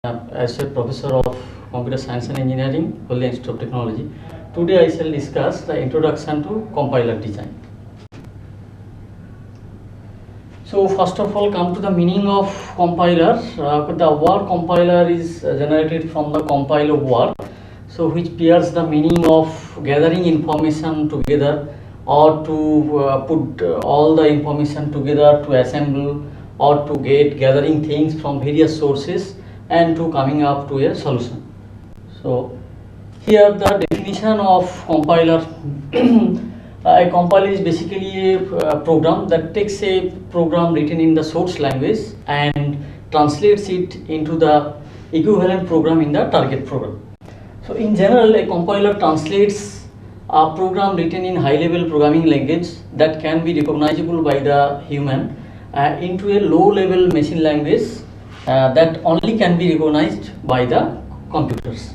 As a professor of computer science and engineering, Haldia Institute of Technology. Today I shall discuss the introduction to compiler design. So first of all, come to the meaning of compiler. The word compiler is generated from the compile of word, so which bears the meaning of gathering information together or to put all the information together to assemble or to gathering things from various sources and to coming up to a solution. So here the definition of compiler. A compiler is basically a program that takes a program written in the source language and translates it into the equivalent program in the target program. So in general, a compiler translates a program written in high-level programming language that can be recognizable by the human into a low-level machine language that only can be recognized by the computers.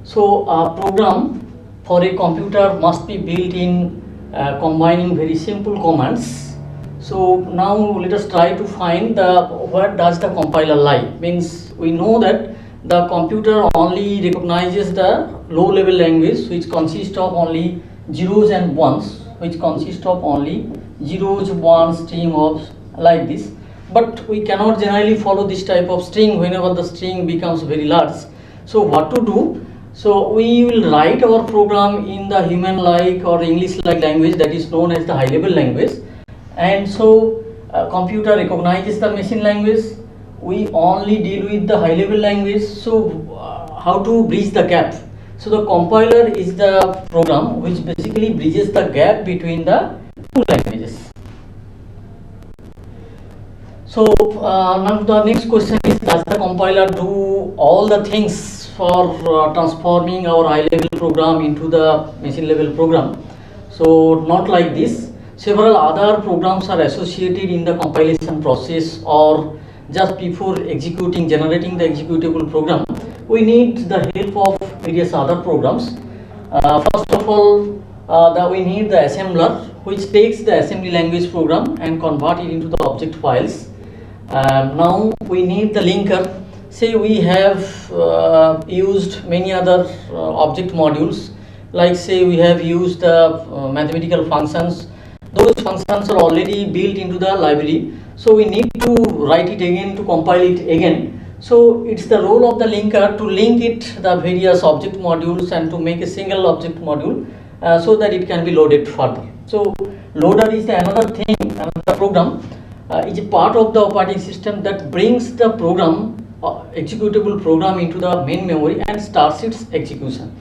So a program for a computer must be built in combining very simple commands. So now let us try to find where does the compiler lie. Means we know that the computer only recognizes the low level language which consists of only zeros and ones, string of like this. But we cannot generally follow this type of string whenever the string becomes very large. So what to do? So we will write our program in the human-like or English-like language that is known as the high-level language, and so computer recognizes the machine language. We only deal with the high-level language. So how to bridge the gap? So the compiler is the program which basically bridges the gap between the two languages. So now the next question is, does the compiler do all the things for transforming our high-level program into the machine-level program? So not like this. Several other programs are associated in the compilation process, or just before generating the executable program, we need the help of various other programs. First of all, we need the assembler, which takes the assembly language program and convert it into the object files. Now we need the linker. Say we have used many other object modules, like say we have used mathematical functions. Those functions are already built into the library, so we need to write it again, to compile it again. So it's the role of the linker to link the various object modules and to make a single object module so that it can be loaded further. So loader is another thing, another program. Is a part of the operating system that brings the program, executable program, into the main memory and starts its execution.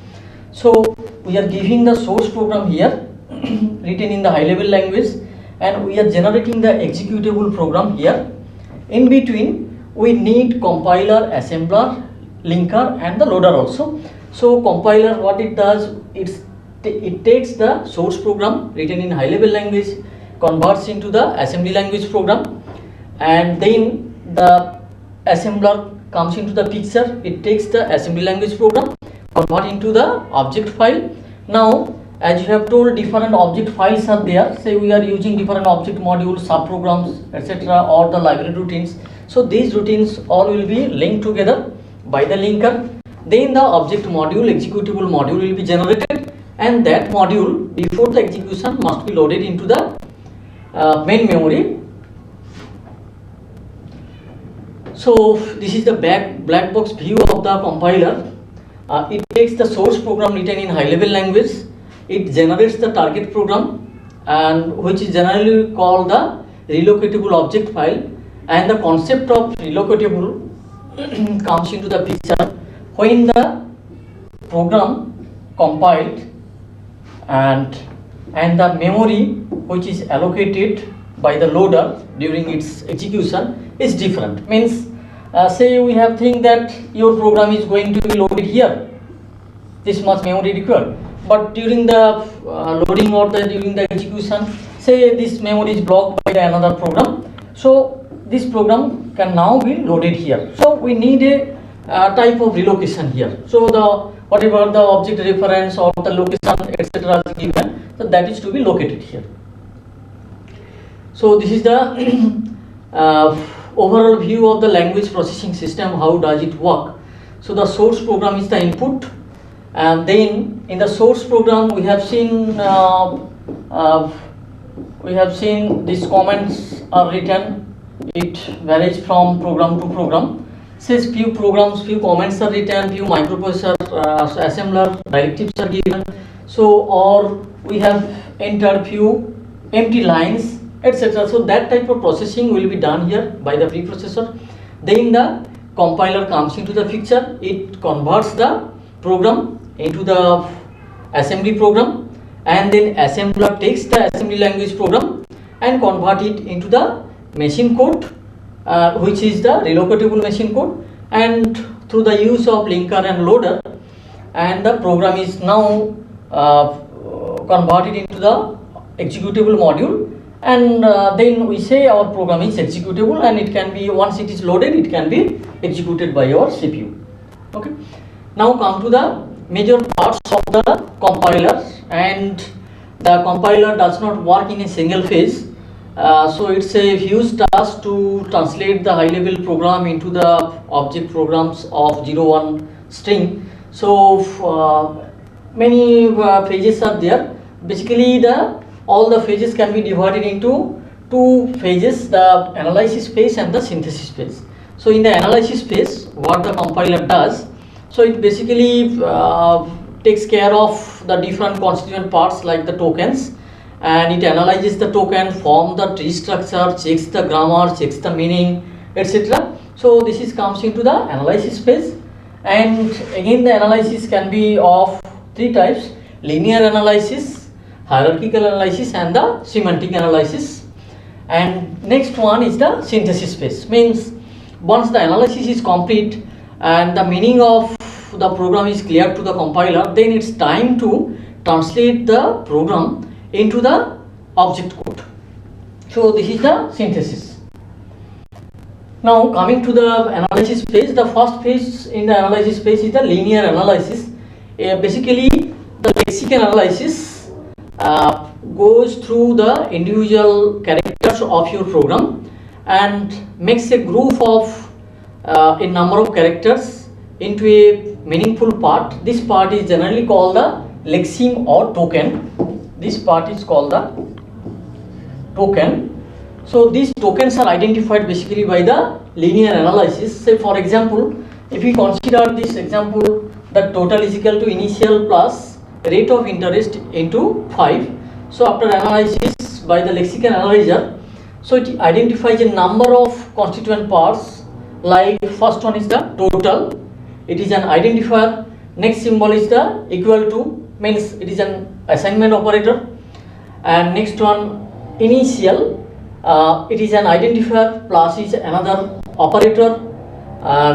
So we are giving the source program here written in the high level language, and we are generating the executable program here. In between we need compiler, assembler, linker and the loader also. So compiler, what it does, it takes the source program written in high level language, converts into the assembly language program, and then the assembler comes into the picture. It takes the assembly language program, convert into the object file. Now as you have told, different object files are there. Say we are using different object modules, subprograms, etc., or the library routines. So these routines all will be linked together by the linker. Then the object module, executable module, will be generated, and that module before the execution must be loaded into the main memory. So this is the black box view of the compiler. It takes the source program written in high level language, it generates the target program, and which is generally called the relocatable object file, and the concept of relocatable comes into the picture when the program compiled and the memory which is allocated by the loader during its execution is different. Means say we have think that your program is going to be loaded here, this much memory required, but during the loading or during the execution, say this memory is blocked by another program, so this program can now be loaded here. So we need a type of relocation here. So whatever the object reference or the location, etc., is given, so that is to be located here. So this is the overall view of the language processing system, how does it work. So the source program is the input, and then in the source program we have seen these comments are written. It varies from program to program. Says few programs, few comments are written, few microprocessor assembler directives are given. So, or we have entered few empty lines, etc. So that type of processing will be done here by the preprocessor. Then the compiler comes into the picture. It converts the program into the assembly program, and then assembler takes the assembly language program and convert it into the machine code, which is the relocatable machine code, and through the use of linker and loader, and the program is now converted into the executable module, and then we say our program is executable, and it can be, once it is loaded, it can be executed by our CPU. Okay. Now come to the major parts of the compiler, and the compiler does not work in a single phase. So it's a huge task to translate the high level program into the object programs of 01 string. So many phases are there. Basically all the phases can be divided into two phases, the analysis phase and the synthesis phase. So in the analysis phase, what the compiler does, so it basically takes care of the different constituent parts like the tokens, and it analyzes the token, form the tree structure, checks the grammar, checks the meaning, etc. So this is comes into the analysis phase, and again the analysis can be of three types: linear analysis, hierarchical analysis, and the semantic analysis. And next one is the synthesis phase. Means once the analysis is complete and the meaning of the program is clear to the compiler, then it's time to translate the program into the object code. So this is the synthesis. Now coming to the analysis phase, the first phase in the analysis phase is the linear analysis. Basically the lexical analysis goes through the individual characters of your program and makes a group of a number of characters into a meaningful part. This part is generally called the lexeme or token. This part is called the token. So these tokens are identified basically by the linear analysis. Say for example, if we consider this example, that total is equal to initial plus rate of interest into 5. So after analysis by the lexical analyzer, so it identifies a number of constituent parts. Like first one is the total, it is an identifier. Next symbol is the equal to, means it is an assignment operator. And next one initial, it is an identifier, plus is another operator.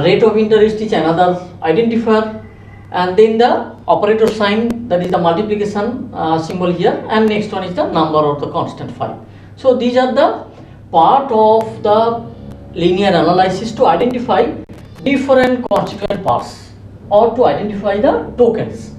Rate of interest is another identifier, and then the operator sign, that is the multiplication symbol here, and next one is the number of the constant 5. So these are the part of the linear analysis to identify different constituent parts or to identify the tokens.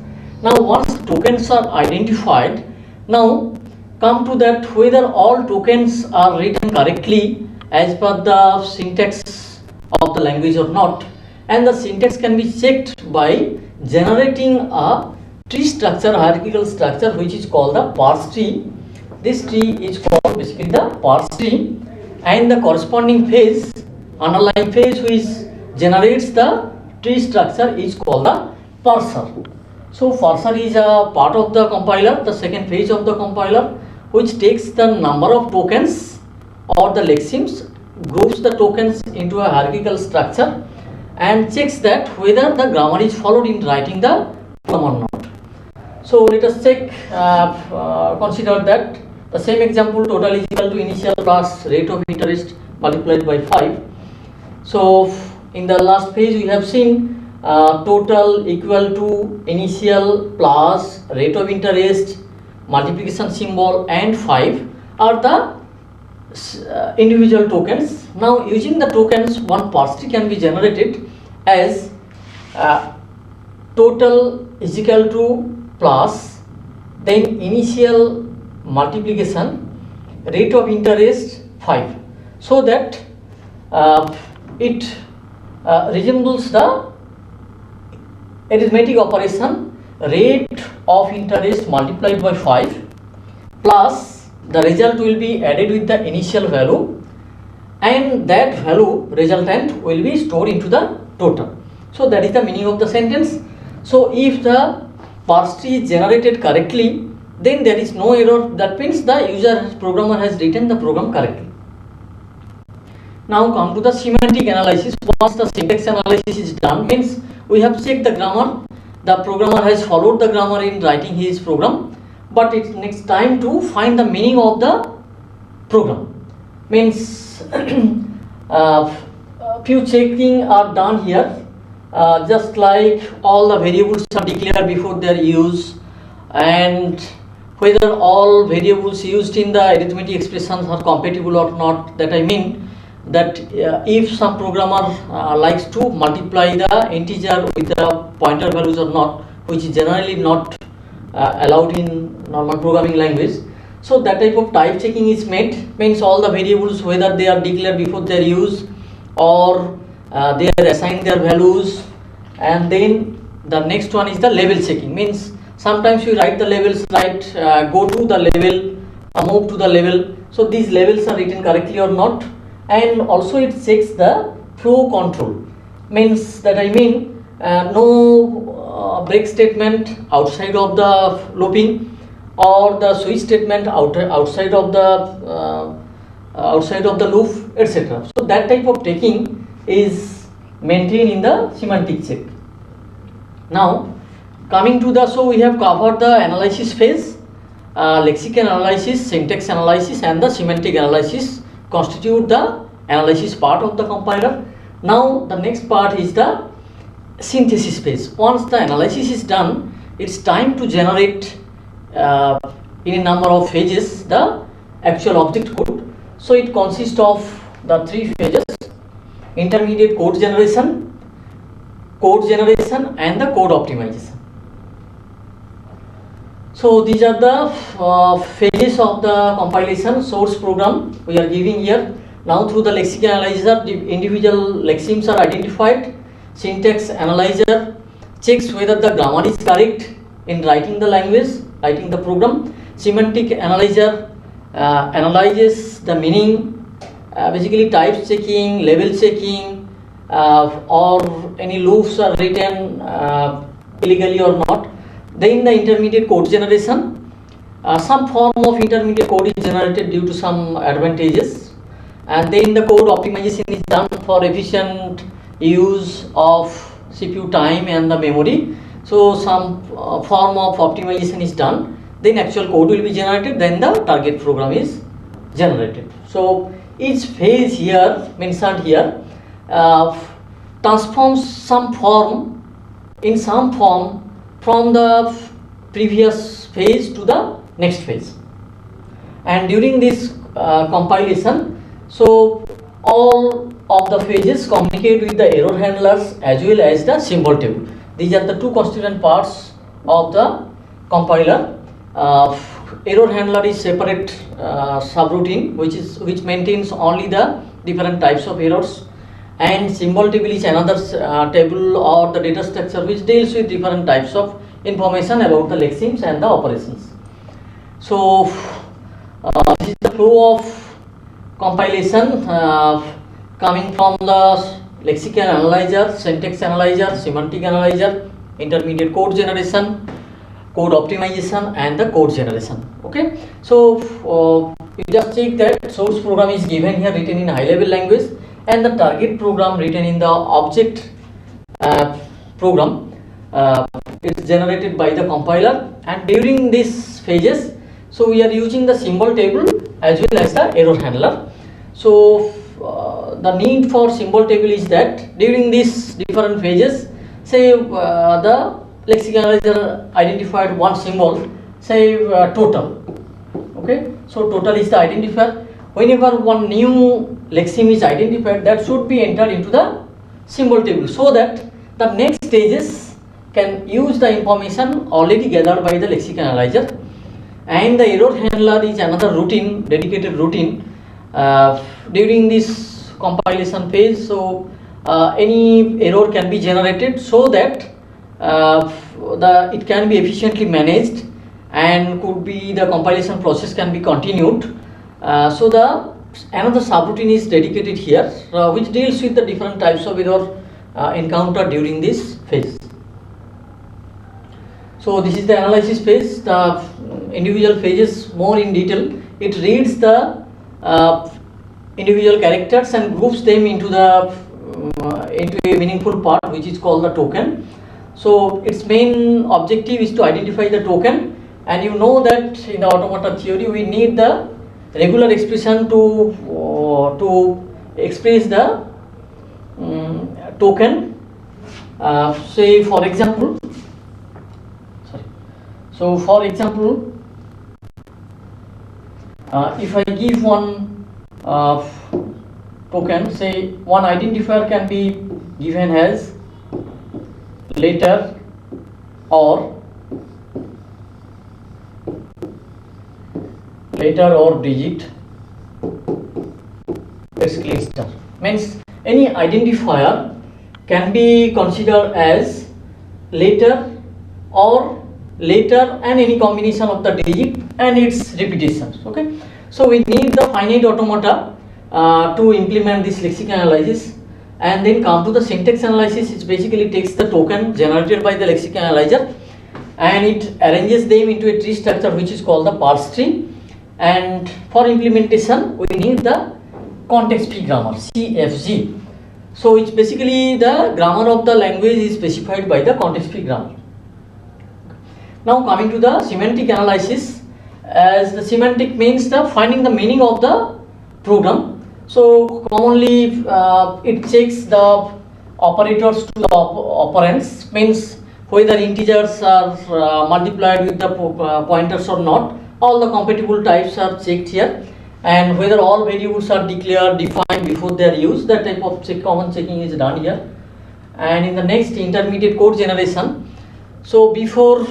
Now once tokens are identified, now come to that whether all tokens are written correctly as per the syntax of the language or not, and the syntax can be checked by generating a tree structure, hierarchical structure, which is called the parse tree. This tree is called basically the parse tree, and the corresponding phase, underlying phase which generates the tree structure is called the parser. So parser is a part of the compiler, the second phase of the compiler, which takes the number of tokens or the lexemes, groups the tokens into a hierarchical structure, and checks that whether the grammar is followed in writing the program or not. So let us check, consider that the same example, total is equal to initial plus rate of interest multiplied by 5. So in the last page we have seen total equal to initial plus rate of interest, multiplication symbol, and 5 are the individual tokens. Now using the tokens, one parse tree can be generated as total is equal to plus, then initial multiplication, rate of interest 5, so that it resembles the arithmetic operation rate of interest multiplied by 5 plus the result will be added with the initial value, and that value resultant will be stored into the total. So that is the meaning of the sentence. So if the parse is generated correctly, then there is no error. That means the programmer has written the program correctly. Now come to the semantic analysis. Once the syntax analysis is done, means we have checked the grammar. The programmer has followed the grammar in writing his program, but it's next time to find the meaning of the program. Means few checking are done here, just like all the variables are declared before their use, and whether all variables used in the arithmetic expressions are compatible or not. That I mean that if some programmer likes to multiply the integer with the pointer values or not, which is generally not allowed in normal programming language. So that type of type checking is made, means all the variables, whether they are declared before their use or they are assigned their values. And then the next one is the level checking, means sometimes you write the levels right, go to the level, move to the level. So these levels are written correctly or not. And also it checks the flow control, means that I mean no break statement outside of the looping, or the switch statement outside of the loop, etc. So that type of checking is maintained in the semantic check. Now coming to the, so we have covered the analysis phase. Lexical analysis, syntax analysis and the semantic analysis constitute the analysis part of the compiler. Now the next part is the synthesis phase. Once the analysis is done, it's time to generate in a number of phases the actual object code. So it consists of the 3 phases: intermediate code generation and the code optimization. So these are the phases of the compilation. Source program we are giving here. Now through the lexical analyzer, the individual lexemes are identified. Syntax analyzer checks whether the grammar is correct in writing the language, writing the program. Semantic analyzer analyzes the meaning, basically types checking, level checking, or any loops are written illegally or not. Then the intermediate code generation, some form of intermediate code is generated due to some advantages, and then the code optimization is done for efficient use of CPU time and the memory. So some form of optimization is done, then actual code will be generated, then the target program is generated. So each phase here mentioned here transforms some form from the previous phase to the next phase. And during this compilation, so all of the phases communicate with the error handlers as well as the symbol table. These are the 2 constituent parts of the compiler. Error handler is separate subroutine which maintains only the different types of errors, and symbol table is another table or the data structure which deals with different types of information about the lexemes and the operations. So this is the flow of compilation coming from the lexical analyzer, syntax analyzer, semantic analyzer, intermediate code generation, code optimization and the code generation. Okay, so you just check that source program is given here written in high level language, and the target program written in the object program is generated by the compiler. And during these phases, so we are using the symbol table as well as the error handler. So the need for symbol table is that during these different phases, say the lexical analyzer identified one symbol, say total. Okay, so total is the identifier. Whenever one new lexeme is identified, that should be entered into the symbol table, so that the next stages can use the information already gathered by the lexical analyzer. And the error handler is another routine, dedicated routine. During this compilation phase. So any error can be generated so that it can be efficiently managed and could be the compilation process can be continued. So another subroutine is dedicated here, which deals with the different types of error encountered during this phase. So this is the analysis phase, the individual phases more in detail. It reads the individual characters and groups them into a meaningful part, which is called the token. So its main objective is to identify the token, and you know that in the automata theory we need the regular expression to express the token. Say for example, if I give one token, say one identifier can be given as letter or digit. Let's click star. Means any identifier can be considered as letter and any combination of the digit and its repetitions. Okay, so we need the finite automata to implement this lexical analysis, and then come to the syntax analysis. It basically takes the token generated by the lexical analyzer and it arranges them into a tree structure which is called the parse tree. And for implementation we need the context free grammar, CFG. So it's basically the grammar of the language is specified by the context free grammar. Now coming to the semantic analysis, as the semantic means the finding the meaning of the program. So commonly it checks the operators to the operands, means whether integers are multiplied with the pointers or not. All the compatible types are checked here, and whether all variables are declared, defined before they are used. That type of common checking is done here. And in the next, intermediate code generation. So before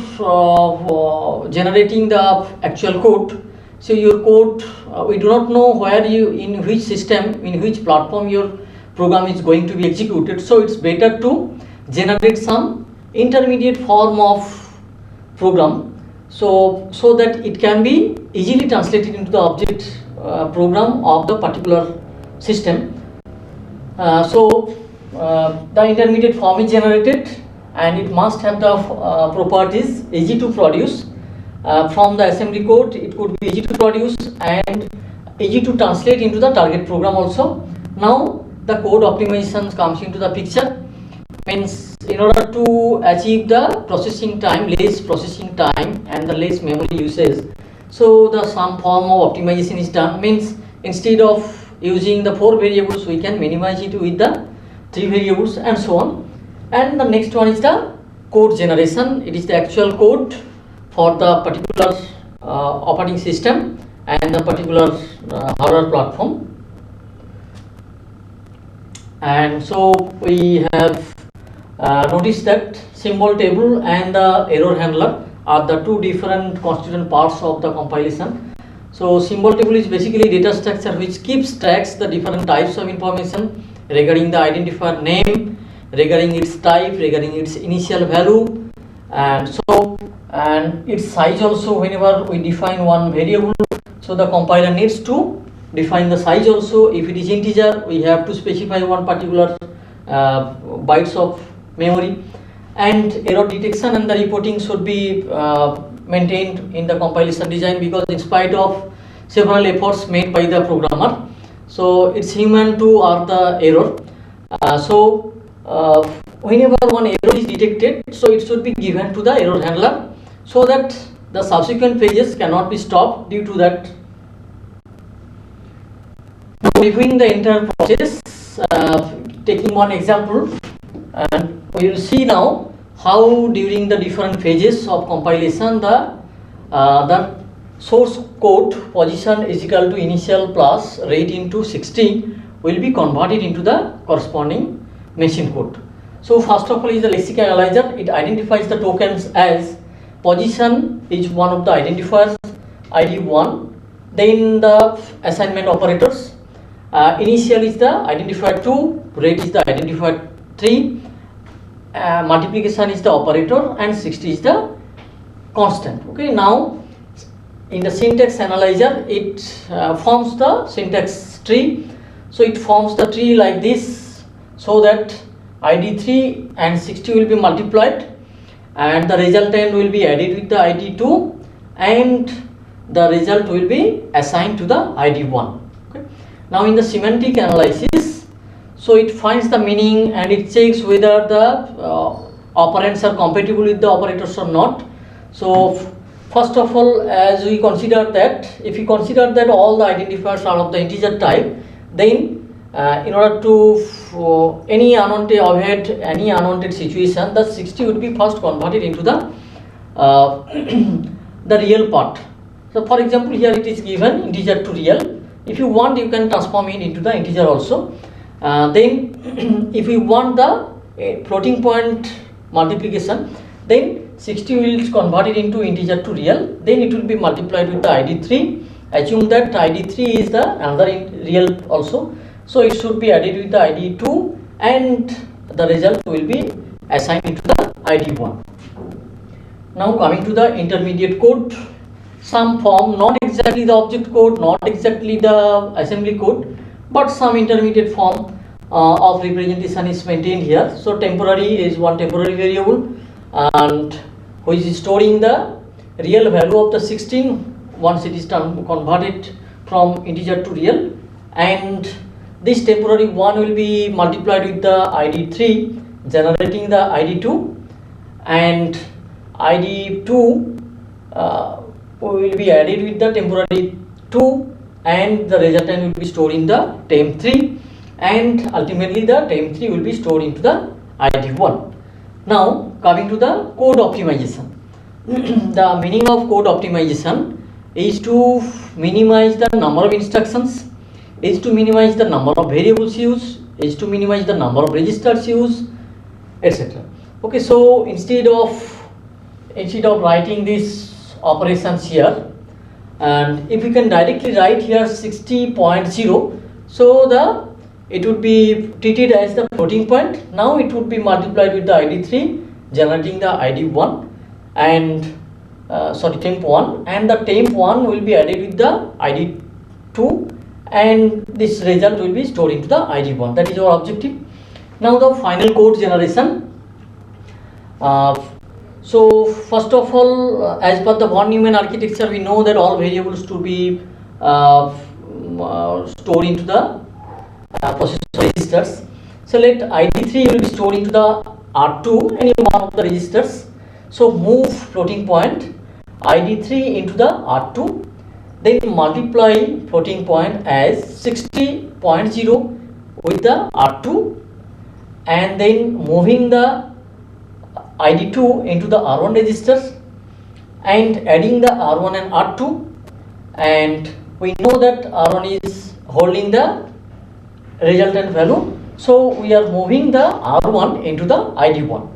generating the actual code, so your code, we do not know where in which system, in which platform your program is going to be executed. So it's better to generate some intermediate form of program, so that it can be easily translated into the object program of the particular system. The intermediate form is generated, and it must have the properties easy to produce. From the assembly code, it could be easy to produce and easy to translate into the target program also. Now the code optimization comes into the picture. Means in order to achieve the processing time, less processing time and the less memory usage, so some form of optimization is done. Means instead of using the 4 variables, we can minimize it with the 3 variables and so on. And the next one is the code generation. It is the actual code for the particular operating system and the particular hardware platform. And so we have noticed that symbol table and the error handler are the two different constituent parts of the compilation. So symbol table is basically data structure which keeps tracks the different types of information regarding the identifier name, regarding its type, regarding its initial value, and its size also. Whenever we define one variable, so the compiler needs to define the size also. If it is integer, we have to specify one particular bytes of memory. And error detection and the reporting should be maintained in the compilation design, because in spite of several efforts made by the programmer, so it's human to err the error. Whenever one error is detected, so it should be given to the error handler, so that the subsequent pages cannot be stopped due to that. Reviewing the entire process, taking one example, and we will see now how during the different phases of compilation the source code position is equal to initial plus rate into 16 will be converted into the corresponding machine code. So first of all is the lexical analyzer. It identifies the tokens as position is one of the identifiers, ID 1, then the assignment operators, Initial is the identifier 2, rate is the identifier 3, multiplication is the operator, and 60 is the constant. Okay, now in the syntax analyzer it forms the syntax tree. So it forms the tree like this, so that id 3 and 60 will be multiplied, and the resultant will be added with the id 2, and the result will be assigned to the id 1. Okay. Now in the semantic analysis, so it finds the meaning and it checks whether the operands are compatible with the operators or not. So first of all, as we consider that, if we consider that all the identifiers are of the integer type, then in order to any unwanted avoid any unwanted situation, the 60 would be first converted into the the real part. So for example, here it is given integer to real. If you want, you can transform it into the integer also. Then if you want the floating point multiplication, then 60 will convert it into integer to real, then it will be multiplied with the id 3. Assume that id 3 is the another real also, so it should be added with the id 2, and the result will be assigned into the id 1. Now coming to the intermediate code, some form, not exactly the object code, not exactly the assembly code, but some intermediate form of representation is maintained here. So temporary is one temporary variable, and which is storing the real value of the 16 once it is converted from integer to real, and this temporary one will be multiplied with the id 3, generating the id 2, and id 2 will be added with the temporary 2, and the resultant will be stored in the temp 3, and ultimately the temp 3 will be stored into the id 1. Now coming to the code optimization. The meaning of code optimization is to minimize the number of instructions, is to minimize the number of variables used, is to minimize the number of registers used, etc. Okay, so instead of writing these operations here, and if we can directly write here 60.0, so it would be treated as the floating point. Now it would be multiplied with the id 3, generating the id 1, and temp 1, and the temp 1 will be added with the id 2, and this result will be stored into the id 1. That is our objective. Now the final code generation. So first of all, as per the von Neumann architecture, we know that all variables to be stored into the processor registers. So let id 3 will be stored into the R2, any one of the registers. So move floating point id 3 into the R2, then multiply floating point as 60.0 with the R2, and then moving the id 2 into the R1 registers, and adding the R1 and R2, and we know that R1 is holding the resultant value, so we are moving the R1 into the id 1.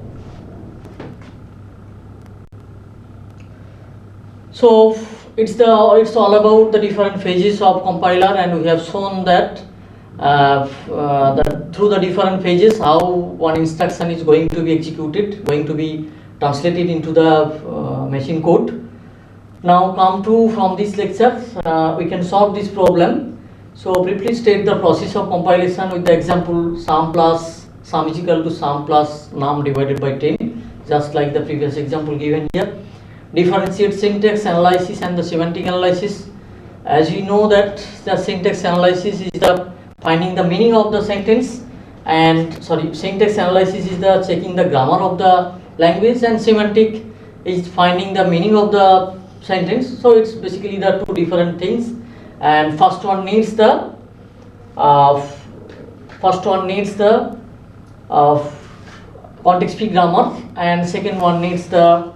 So it's all about the different phases of compiler, and we have shown that through the different phases how one instruction is going to be executed, going to be translated into the machine code. Now come to, from this lecture we can solve this problem. So briefly state the process of compilation with the example sum is equal to sum plus num divided by 10, just like the previous example given here. Differentiate syntax analysis and the semantic analysis. As we know that the syntax analysis is the finding the meaning of the sentence, and syntax analysis is the checking the grammar of the language, and semantic is finding the meaning of the sentence. So it's basically the two different things, and first one needs the context free grammar, and second one needs the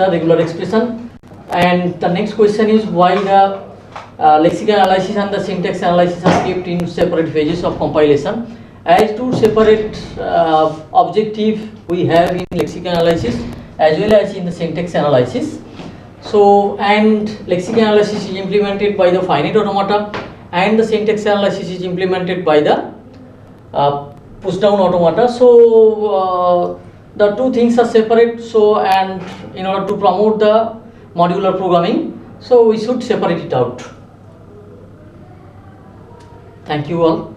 regular expression. And the next question is why the lexical analysis and the syntax analysis are kept in separate phases of compilation. As two separate objective we have in lexical analysis as well as in the syntax analysis. So, and lexical analysis is implemented by the finite automata, and the syntax analysis is implemented by the push down automata. So the two things are separate. So, and in order to promote the modular programming, so we should separate it out. Thank you all.